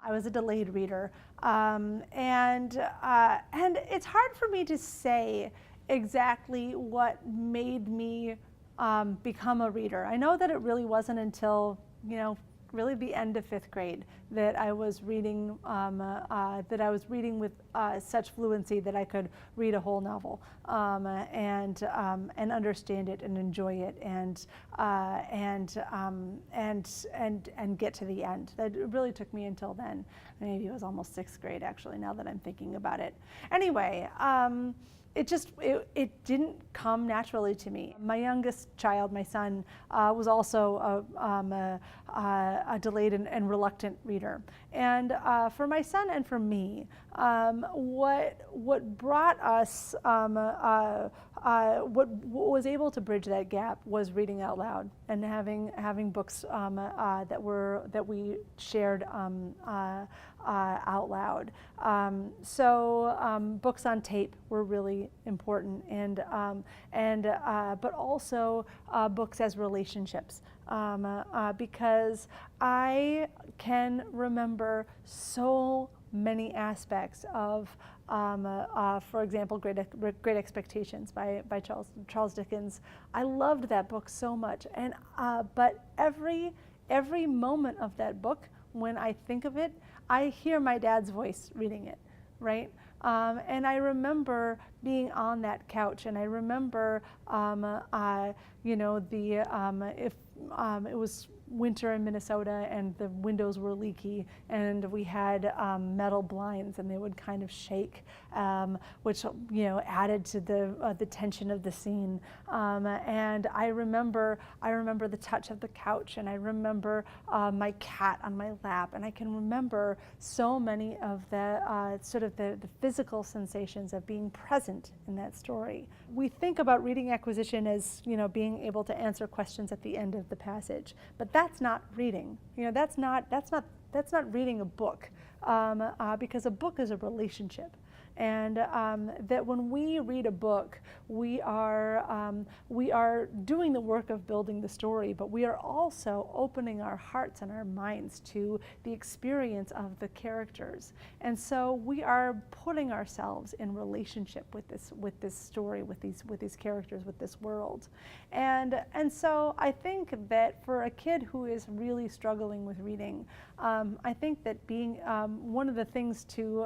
I was a delayed reader, and it's hard for me to say exactly what made me become a reader. I know that it really wasn't until, really the end of 5th grade that I was reading with such fluency that I could read a whole novel and understand it and enjoy it and get to the end. That really took me until then. Maybe it was almost 6th grade actually, now that I'm thinking about it. Anyway. It didn't come naturally to me. My youngest child, my son, was also a delayed and reluctant reader. And for my son and for me, what brought us, what was able to bridge that gap was reading out loud and having books that we shared out loud. Books on tape were really important, but also books as relationships, because I can remember so many aspects of, for example, Great Expectations by Charles Dickens. I loved that book so much, and but every moment of that book, when I think of it, I hear my dad's voice reading it, right? And I remember being on that couch, and I remember, if it was winter in Minnesota and the windows were leaky and we had metal blinds and they would kind of shake, which added to the tension of the scene. And I remember the touch of the couch, and I remember my cat on my lap, and I can remember so many of the sort of the physical sensations of being present in that story. We think about reading acquisition as being able to answer questions at the end of the passage, but that's not reading. That's not reading a book, because a book is a relationship. And that when we read a book, we are doing the work of building the story, but we are also opening our hearts and our minds to the experience of the characters. And so we are putting ourselves in relationship with this story, with these characters, with this world. And so I think that for a kid who is really struggling with reading, I think that being one of the things to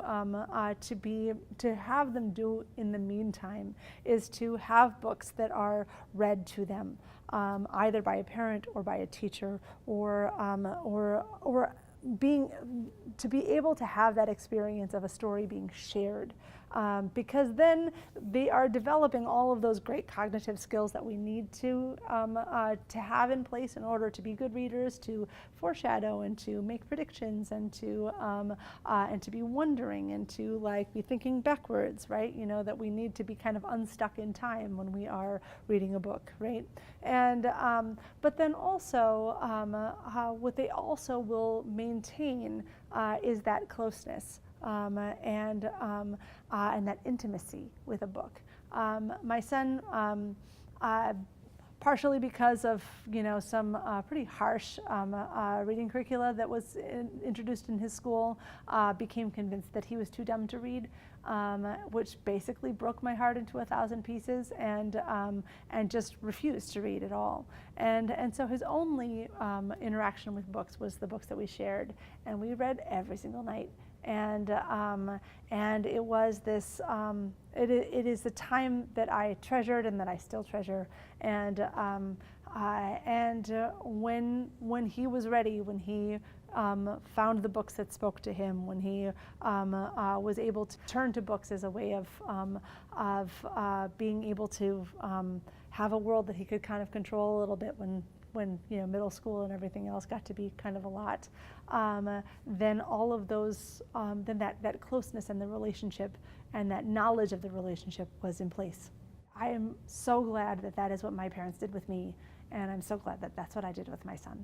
have them do in the meantime is to have books that are read to them, either by a parent or by a teacher, or to be able to have that experience of a story being shared. Because then they are developing all of those great cognitive skills that we need to have in place in order to be good readers, to foreshadow and to make predictions, and to be wondering, and to be thinking backwards, right? That we need to be kind of unstuck in time when we are reading a book, right? And but then also what they also will maintain is that closeness. And that intimacy with a book. My son, partially because of some pretty harsh reading curricula that was introduced in his school, became convinced that he was too dumb to read, which basically broke my heart into 1,000 pieces, and just refused to read at all. And so his only interaction with books was the books that we shared, and we read every single night. And it was this. It is the time that I treasured and that I still treasure. And when he was ready, when he found the books that spoke to him, when he was able to turn to books as a way of being able to have a world that he could kind of control a little bit when middle school and everything else got to be kind of a lot, then all of those, then that closeness and the relationship and that knowledge of the relationship was in place. I am so glad that that is what my parents did with me, and I'm so glad that that's what I did with my son.